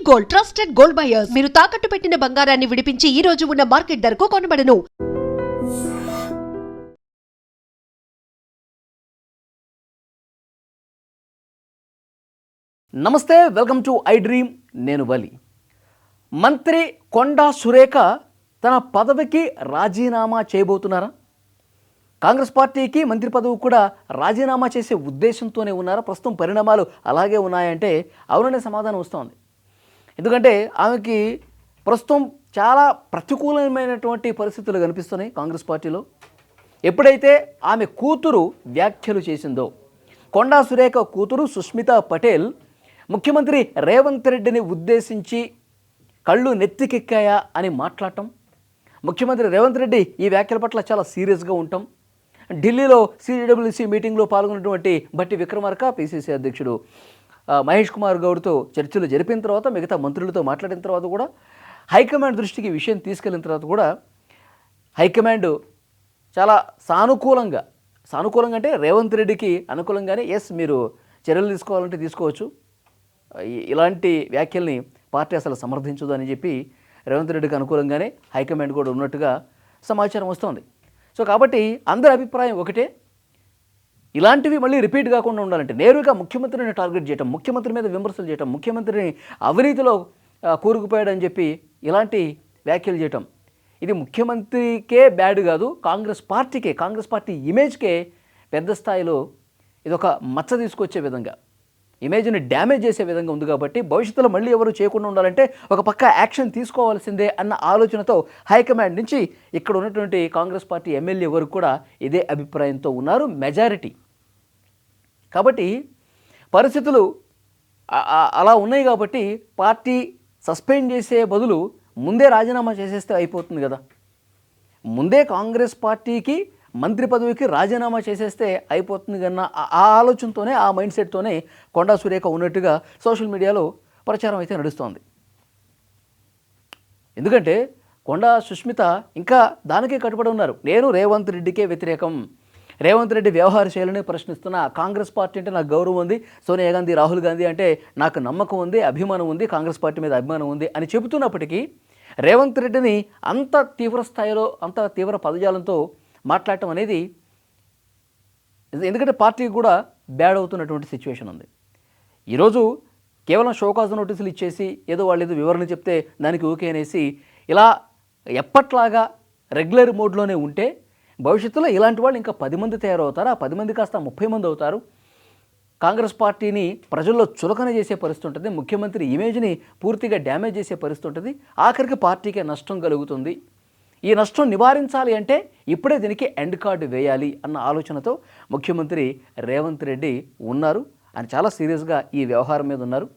Gold trusted gold buyers మీరు తాకట్టు పెట్టిన బంగారాన్ని విడిపించి ఈ రోజు ఉన్న మార్కెట్ ధరకు కొనబడను. నమస్తే, వెల్కమ్ టు ఐ డ్రీమ్. నేను వలి. మంత్రి కొండా సురేఖ తన పదవికి రాజీనామా చేయబోతున్నారా? కాంగ్రెస్ పార్టీకి మంత్రి పదవి కూడా రాజీనామా చేసే ఉద్దేశంతోనే ఉన్నారా? ప్రస్తుతం పరిణామాలు అలాగే ఉన్నాయంటే అవుననే సమాధానం వస్తోంది. ఎందుకంటే ఆమెకి ప్రస్తుతం చాలా ప్రతికూలమైనటువంటి పరిస్థితులు కనిపిస్తున్నాయి కాంగ్రెస్ పార్టీలో. ఎప్పుడైతే ఆమె కూతురు వ్యాఖ్యలు చేసిందో, కొండా సురేఖ కూతురు సుష్మితా పటేల్ ముఖ్యమంత్రి రేవంత్ రెడ్డిని ఉద్దేశించి కళ్ళు నెత్తికెక్కాయా అని మాట్లాడటం, ముఖ్యమంత్రి రేవంత్ రెడ్డి ఈ వ్యాఖ్యల పట్ల చాలా సీరియస్గా ఉంటాం, ఢిల్లీలో సిడబ్ల్యూసీ మీటింగ్లో పాల్గొన్నటువంటి బట్టి విక్రమార్క పిసిసి అధ్యక్షుడు మహేష్ కుమార్ గౌడ్తో చర్చలు జరిపిన తర్వాత, మిగతా మంత్రులతో మాట్లాడిన తర్వాత కూడా, హైకమాండ్ దృష్టికి విషయం తీసుకెళ్లిన తర్వాత కూడా హైకమాండ్ చాలా సానుకూలంగా అంటే రేవంత్ రెడ్డికి అనుకూలంగానే ఎస్ మీరు చర్యలు తీసుకోవాలంటే తీసుకోవచ్చు, ఇలాంటి వ్యాఖ్యల్ని పార్టీ అసలు సమర్థించదు అని చెప్పి రేవంత్ రెడ్డికి అనుకూలంగానే హైకమాండ్ కూడా ఉన్నట్టుగా సమాచారం వస్తుంది. సో కాబట్టి అందరి అభిప్రాయం ఒకటే, ఇలాంటివి మళ్ళీ రిపీట్ కాకుండా ఉండాలంటే నేరుగా ముఖ్యమంత్రిని టార్గెట్ చేయటం, ముఖ్యమంత్రి మీద విమర్శలు చేయటం, ముఖ్యమంత్రిని అవినీతిలో కూరుకుపోయాడని చెప్పి ఇలాంటి వ్యాఖ్యలు చేయటం, ఇది ముఖ్యమంత్రికే బ్యాడ్ కాదు, కాంగ్రెస్ పార్టీ ఇమేజ్కే పెద్ద స్థాయిలో ఇదొక మచ్చ తీసుకొచ్చే విధంగా, ఇమేజ్ని డ్యామేజ్ చేసే విధంగా ఉంది. కాబట్టి భవిష్యత్తులో మళ్ళీ ఎవరు చేయకుండా ఉండాలంటే ఒక పక్క యాక్షన్ తీసుకోవాల్సిందే అన్న ఆలోచనతో హైకమాండ్ నుంచి ఇక్కడ ఉన్నటువంటి కాంగ్రెస్ పార్టీ ఎమ్మెల్యే వరకు కూడా ఇదే అభిప్రాయంతో ఉన్నారు మెజారిటీ. కాబట్టి పరిస్థితులు అలా ఉన్నాయి కాబట్టి పార్టీ సస్పెండ్ చేసే బదులు ముందే రాజీనామా చేసేస్తే అయిపోతుంది కదా. ముందే కాంగ్రెస్ పార్టీకి మంత్రి పదవికి రాజీనామా చేసేస్తే అయిపోతుంది కన్నా ఆ ఆలోచనతోనే, ఆ మైండ్ సెట్తోనే కొండా సురేఖ ఉన్నట్టుగా సోషల్ మీడియాలో ప్రచారం అయితే నడుస్తోంది. ఎందుకంటే కొండా సుష్మిత ఇంకా దానికే కట్టుబడి ఉన్నారు. నేను రేవంత్ రెడ్డికే వ్యతిరేకం, రేవంత్ రెడ్డి వ్యవహార శైలిని ప్రశ్నిస్తున్నా, కాంగ్రెస్ పార్టీ అంటే నాకు గౌరవం ఉంది, సోనియా గాంధీ, రాహుల్ గాంధీ అంటే నాకు నమ్మకం ఉంది, అభిమానం ఉంది, కాంగ్రెస్ పార్టీ మీద అభిమానం ఉంది అని చెబుతున్నప్పటికీ రేవంత్ రెడ్డిని అంత తీవ్ర స్థాయిలో, అంత తీవ్ర పదజాలంతో మాట్లాడటం అనేది, ఎందుకంటే పార్టీకి కూడా బ్యాడ్ అవుతున్నటువంటి సిచ్యువేషన్ ఉంది. ఈరోజు కేవలం షోకాజ్ నోటీసులు ఇచ్చేసి ఏదో వాళ్ళు ఏదో వివరణ చెప్తే దానికి ఓకే అనేసి ఇలా ఎప్పట్లాగా రెగ్యులర్ మోడ్లోనే ఉంటే భవిష్యత్తులో ఇలాంటి వాళ్ళు ఇంకా 10 మంది తయారవుతారు, ఆ 10 మంది కాస్త 30 మంది అవుతారు. కాంగ్రెస్ పార్టీని ప్రజల్లో చులకన చేసే పరిస్థితి ఉంటుంది, ముఖ్యమంత్రి ఇమేజ్ని పూర్తిగా డ్యామేజ్ చేసే పరిస్థితి ఉంటుంది, ఆఖరికి పార్టీకే నష్టం కలుగుతుంది. ఈ నష్టం నివారించాలి అంటే ఇప్పుడే దీనికి ఎండ్ కార్డు వేయాలి అన్న ఆలోచనతో ముఖ్యమంత్రి రేవంత్ రెడ్డి ఉన్నారు అని చాలా సీరియస్గా ఈ వ్యవహారం మీద ఉన్నారు.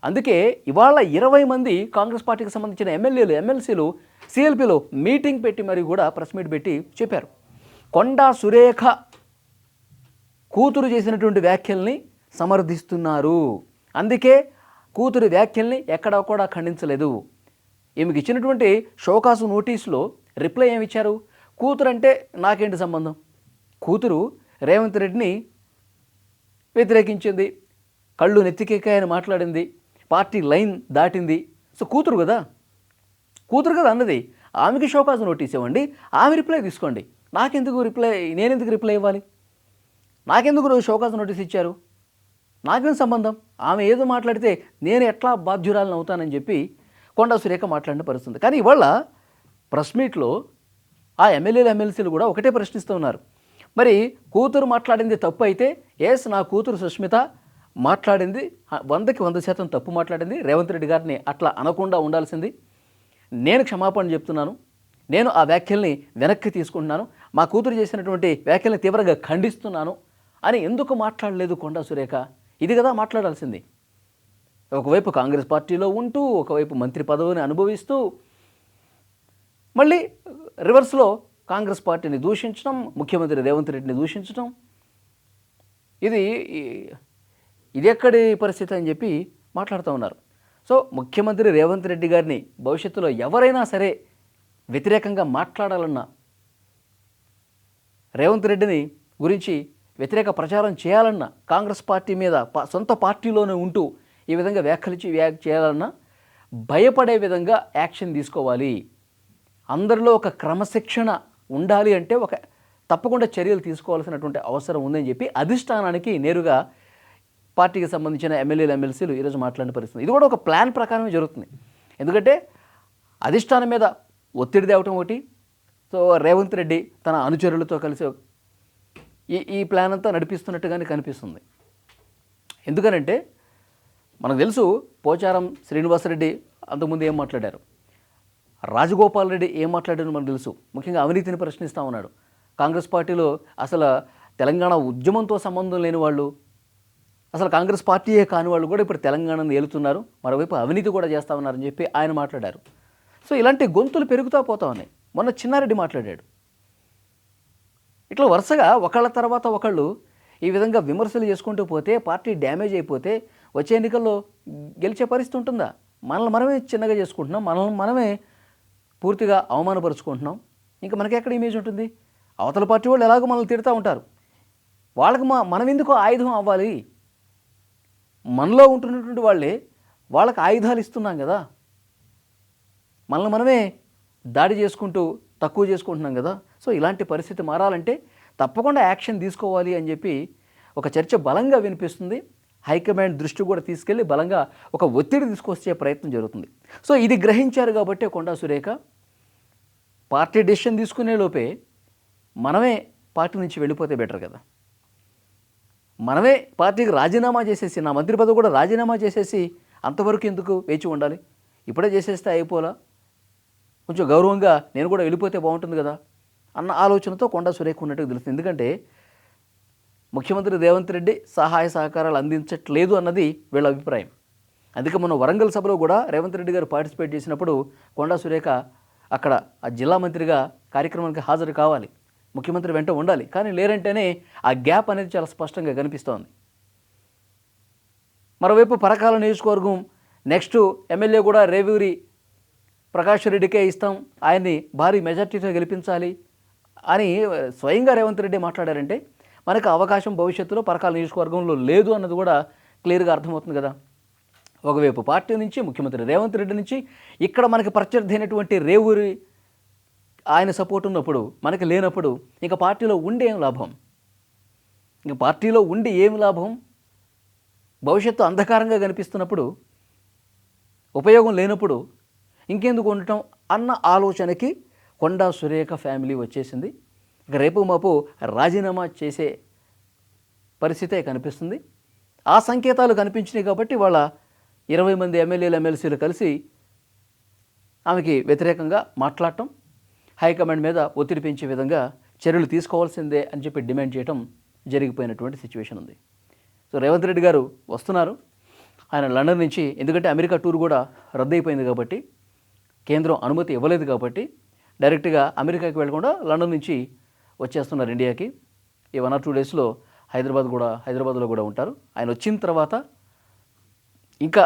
అందుకే ఇవాళ 20 మంది కాంగ్రెస్ పార్టీకి సంబంధించిన ఎమ్మెల్యేలు, ఎమ్మెల్సీలు సిఎల్పిలో మీటింగ్ పెట్టి మరి కూడా ప్రెస్ మీట్ పెట్టి చెప్పారు, కొండా సురేఖ కూతురు చేసినటువంటి వ్యాఖ్యల్ని సమర్థిస్తున్నారు, అందుకే కూతురు వ్యాఖ్యల్ని ఎక్కడా కూడా ఖండించలేదు. ఈమెకి ఇచ్చినటువంటి షోకాసు నోటీసులో రిప్లై ఏమి ఇచ్చారు? కూతురు అంటే నాకేంటి సంబంధం, కూతురు రేవంత్ రెడ్డిని వ్యతిరేకించింది, కళ్ళు నెత్తికెక్కాయని మాట్లాడింది, పార్టీ లైన్ దాటింది, సో కూతురు కదా అన్నది, ఆమెకి షోకాసు నోటీస్ ఇవ్వండి, ఆమె రిప్లై తీసుకోండి, నేనెందుకు రిప్లై ఇవ్వాలి, నాకెందుకు షోకాసు నోటీస్ ఇచ్చారు, నాకేం సంబంధం, ఆమె ఏదో మాట్లాడితే నేను ఎట్లా బాధ్యురాలను అవుతానని చెప్పి కొండా సురేఖ మాట్లాడిన పరిస్థితుంది. కానీ ఇవాళ ప్రెస్ మీట్లో ఆ ఎమ్మెల్యేలు, ఎమ్మెల్సీలు కూడా ఒకటే ప్రశ్నిస్తూ ఉన్నారు, మరి కూతురు మాట్లాడింది తప్పు అయితే ఎస్, నా కూతురు సుష్మిత మాట్లాడింది 100కి 100% తప్పు మాట్లాడింది, రేవంత్ రెడ్డి గారిని అట్లా అనకుండా ఉండాల్సింది, నేను క్షమాపణ చెప్తున్నాను, నేను ఆ వ్యాఖ్యల్ని వెనక్కి తీసుకుంటున్నాను, మా కూతురు చేసినటువంటి వ్యాఖ్యల్ని తీవ్రంగా ఖండిస్తున్నాను అని ఎందుకు మాట్లాడలేదు కొండా సురేఖ? ఇది కదా మాట్లాడాల్సింది. ఒకవైపు కాంగ్రెస్ పార్టీలో ఉంటూ, ఒకవైపు మంత్రి పదవిని అనుభవిస్తూ, మళ్ళీ రివర్స్లో కాంగ్రెస్ పార్టీని దూషించడం, ముఖ్యమంత్రి రేవంత్ రెడ్డిని దూషించడం, ఇది ఎక్కడి పరిస్థితి అని చెప్పి మాట్లాడుతూ ఉన్నారు. సో ముఖ్యమంత్రి రేవంత్ రెడ్డి గారిని భవిష్యత్తులో ఎవరైనా సరే వ్యతిరేకంగా మాట్లాడాలన్నా, రేవంత్ రెడ్డిని గురించి వ్యతిరేక ప్రచారం చేయాలన్నా, కాంగ్రెస్ పార్టీ మీద సొంత పార్టీలోనే ఉంటూ ఈ విధంగా వ్యాఖ్యలు చేయాలన్నా భయపడే విధంగా యాక్షన్ తీసుకోవాలి, అందరిలో ఒక క్రమశిక్షణ ఉండాలి అంటే తప్పకుండా చర్యలు తీసుకోవాల్సినటువంటి అవసరం ఉందని చెప్పి అధిష్టానానికి నేరుగా పార్టీకి సంబంధించిన ఎమ్మెల్యేలు ఎమ్మెల్సీలు ఈరోజు మాట్లాడిన పరిస్థితి. ఇది కూడా ఒక ప్లాన్ ప్రకారమే జరుగుతుంది. ఎందుకంటే అధిష్టానం మీద ఒత్తిడి తేవటం ఒకటి, సో రేవంత్ రెడ్డి తన అనుచరులతో కలిసి ఈ ప్లాన్ అంతా నడిపిస్తున్నట్టుగానే కనిపిస్తుంది. ఎందుకనంటే మనకు తెలుసు పోచారం శ్రీనివాసరెడ్డి అంతకుముందు ఏం మాట్లాడారు, రాజగోపాల్ రెడ్డి ఏం మాట్లాడారో మనకు తెలుసు. ముఖ్యంగా అవినీతిని ప్రశ్నిస్తూ ఉన్నాడు. కాంగ్రెస్ పార్టీలో అసలు తెలంగాణ ఉద్యమంతో సంబంధం లేని వాళ్ళు, అసలు కాంగ్రెస్ పార్టీయే కాని వాళ్ళు కూడా ఇప్పుడు తెలంగాణను ఏలుతున్నారు, మరోవైపు అవినీతి కూడా చేస్తూ ఉన్నారని చెప్పి ఆయన మాట్లాడారు. సో ఇలాంటి గొంతులు పెరుగుతూ పోతా ఉన్నాయి. మొన్న చిన్నారెడ్డి మాట్లాడాడు. ఇట్లా వరుసగా ఒకళ్ళ తర్వాత ఒకళ్ళు ఈ విధంగా విమర్శలు చేసుకుంటూ పోతే పార్టీ డ్యామేజ్ అయిపోతే వచ్చే ఎన్నికల్లో గెలిచే పరిస్థితి ఉంటుందా? మనల్ని మనమే చిన్నగా చేసుకుంటున్నాం, మనల్ని మనమే పూర్తిగా అవమానపరుచుకుంటున్నాం. ఇంకా మనకెక్కడ ఇమేజ్ ఉంటుంది? అవతల పార్టీ వాళ్ళు ఎలాగో మనల్ని తిడుతూ ఉంటారు, వాళ్ళకి మనం ఎందుకు ఆయుధం అవ్వాలి? మనలో ఉంటున్నటువంటి వాళ్ళే వాళ్ళకి ఆయుధాలు ఇస్తున్నాం కదా, మనల్ని మనమే దాడి చేసుకుంటూ తక్కువ చేసుకుంటున్నాం కదా. సో ఇలాంటి పరిస్థితి మారాలంటే తప్పకుండా యాక్షన్ తీసుకోవాలి అని చెప్పి ఒక చర్చ బలంగా వినిపిస్తుంది. హైకమాండ్ దృష్టి కూడా తీసుకెళ్ళి బలంగా ఒక ఒత్తిడి తీసుకొచ్చే ప్రయత్నం జరుగుతుంది. సో ఇది గ్రహించారు కాబట్టి కొండా సురేఖ పార్టీ డెసిషన్ తీసుకునే లోపే మనమే పార్టీ నుంచి వెళ్ళిపోతే బెటర్ కదా, మనమే పార్టీకి రాజీనామా చేసేసి, నా మంత్రి పదవి కూడా రాజీనామా చేసేసి అంతవరకు ఎందుకు వేచి ఉండాలి, ఇప్పుడే చేసేస్తే అయిపోలా, కొంచెం గౌరవంగా నేను కూడా వెళ్ళిపోతే బాగుంటుంది కదా అన్న ఆలోచనతో కొండా సురేఖ ఉన్నట్టుగా తెలుస్తుంది. ఎందుకంటే ముఖ్యమంత్రి రేవంత్ రెడ్డి సహాయ సహకారాలు అందించట్లేదు అన్నది వీళ్ళ అభిప్రాయం. అందుకే మొన్న వరంగల్ సభలో కూడా రేవంత్ రెడ్డి గారు పార్టిసిపేట్ చేసినప్పుడు కొండా సురేఖ అక్కడ ఆ జిల్లా మంత్రిగా కార్యక్రమానికి హాజరు కావాలి, ముఖ్యమంత్రి వెంట ఉండాలి, కానీ లేరంటేనే ఆ గ్యాప్ అనేది చాలా స్పష్టంగా కనిపిస్తోంది. మరోవైపు పరకాల నియోజకవర్గం నెక్స్ట్ ఎమ్మెల్యే కూడా రేవూరి ప్రకాష్ రెడ్డికే ఇస్తాం, ఆయన్ని భారీ మెజార్టీతో గెలిపించాలి అని స్వయంగా రేవంత్ రెడ్డి మాట్లాడారంటే మనకు అవకాశం భవిష్యత్తులో పరకాల నియోజకవర్గంలో లేదు అన్నది కూడా క్లియర్గా అర్థమవుతుంది కదా. ఒకవైపు పార్టీ నుంచి ముఖ్యమంత్రి రేవంత్ రెడ్డి నుంచి ఇక్కడ మనకి ప్రత్యర్థి అయినటువంటి రేవూరి ఆయన సపోర్ట్ ఉన్నప్పుడు మనకి లేనప్పుడు ఇంకా పార్టీలో ఉండి ఏం లాభం? ఇంకా పార్టీలో ఉండి ఏమి లాభం? భవిష్యత్తు అంధకారంగా కనిపిస్తున్నప్పుడు, ఉపయోగం లేనప్పుడు ఇంకెందుకు ఉండటం అన్న ఆలోచనకి కొండా సురేఖ ఫ్యామిలీ వచ్చేసింది. ఇక రేపు మాపు రాజీనామా చేసే పరిస్థితే కనిపిస్తుంది. ఆ సంకేతాలు కనిపించినాయి కాబట్టి వాళ్ళ 20 మంది ఎమ్మెల్యేలు ఎమ్మెల్సీలు కలిసి ఆమెకి వ్యతిరేకంగా మాట్లాడటం, హైకమాండ్ మీద ఒత్తిడి పెంచే విధంగా చర్యలు తీసుకోవాల్సిందే అని చెప్పి డిమాండ్ చేయడం జరిగిపోయినటువంటి సిచ్యువేషన్ ఉంది. సో రేవంత్ రెడ్డి గారు వస్తున్నారు, ఆయన లండన్ నుంచి, ఎందుకంటే అమెరికా టూర్ కూడా రద్దయిపోయింది కాబట్టి, కేంద్రం అనుమతి ఇవ్వలేదు కాబట్టి డైరెక్ట్గా అమెరికాకి వెళ్ళకుండా లండన్ నుంచి వచ్చేస్తున్నారు ఇండియాకి. ఈ 1 or 2 డేస్లో హైదరాబాద్లో కూడా ఉంటారు. ఆయన వచ్చిన తర్వాత ఇంకా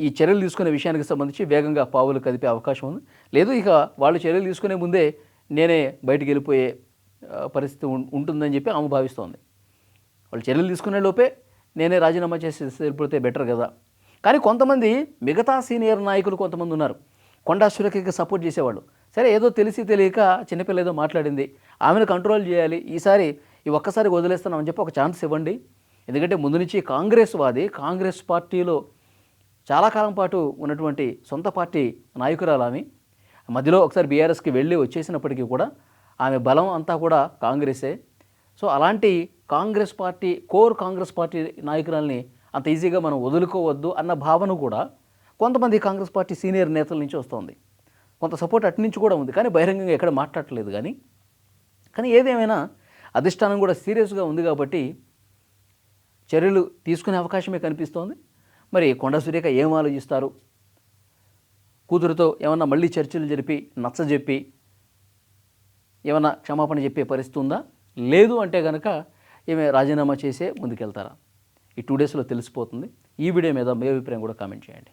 ఈ చర్యలు తీసుకునే విషయానికి సంబంధించి వేగంగా పావులు కదిపే అవకాశం ఉంది. లేదు ఇక వాళ్ళు చర్యలు తీసుకునే ముందే నేనే బయటికి వెళ్ళిపోయే పరిస్థితి ఉంటుందని చెప్పి ఆమె భావిస్తోంది. వాళ్ళు చర్యలు తీసుకునే లోపే నేనే రాజీనామా చేసి సరిపోతే బెటర్ కదా. కానీ కొంతమంది మిగతా సీనియర్ నాయకులు కొంతమంది ఉన్నారు, కొండా సురేఖకి సపోర్ట్ చేసేవాళ్ళు. సరే ఏదో తెలిసి తెలియక చిన్నపిల్ల ఏదో మాట్లాడింది, ఆమెను కంట్రోల్ చేయాలి, ఈసారి ఒక్కసారి వదిలేస్తానని చెప్పి ఒక ఛాన్స్ ఇవ్వండి. ఎందుకంటే ముందు నుంచి కాంగ్రెస్ పార్టీలో చాలా కాలం పాటు ఉన్నటువంటి సొంత పార్టీ నాయకురాలు ఆమె. మధ్యలో ఒకసారి బీఆర్ఎస్కి వెళ్ళి వచ్చేసినప్పటికీ కూడా ఆమె బలం అంతా కూడా కాంగ్రెసే. సో అలాంటి కోర్ కాంగ్రెస్ పార్టీ నాయకురాల్ని అంత ఈజీగా మనం వదులుకోవద్దు అన్న భావన కూడా కొంతమంది కాంగ్రెస్ పార్టీ సీనియర్ నేతల నుంచి వస్తుంది. కొంత సపోర్ట్ అటు నుంచి కూడా ఉంది, కానీ బహిరంగంగా ఎక్కడ మాట్లాడట్లేదు. కానీ ఏదేమైనా అధిష్టానం కూడా సీరియస్గా ఉంది కాబట్టి చర్యలు తీసుకునే అవకాశమే కనిపిస్తోంది. మరి కొండా సురేఖ ఏం ఆలోచిస్తారు? కూతురుతో ఏమన్నా మళ్ళీ చర్చలు జరిపి నచ్చజెప్పి ఏమన్నా క్షమాపణ చెప్పే పరిస్థితి ఉందా? లేదు అంటే కనుక ఈమె రాజీనామా చేసే ముందుకెళ్తారా? ఈ 2 డేస్లో తెలిసిపోతుంది. ఈ వీడియో మీద మీ అభిప్రాయం కూడా కామెంట్ చేయండి.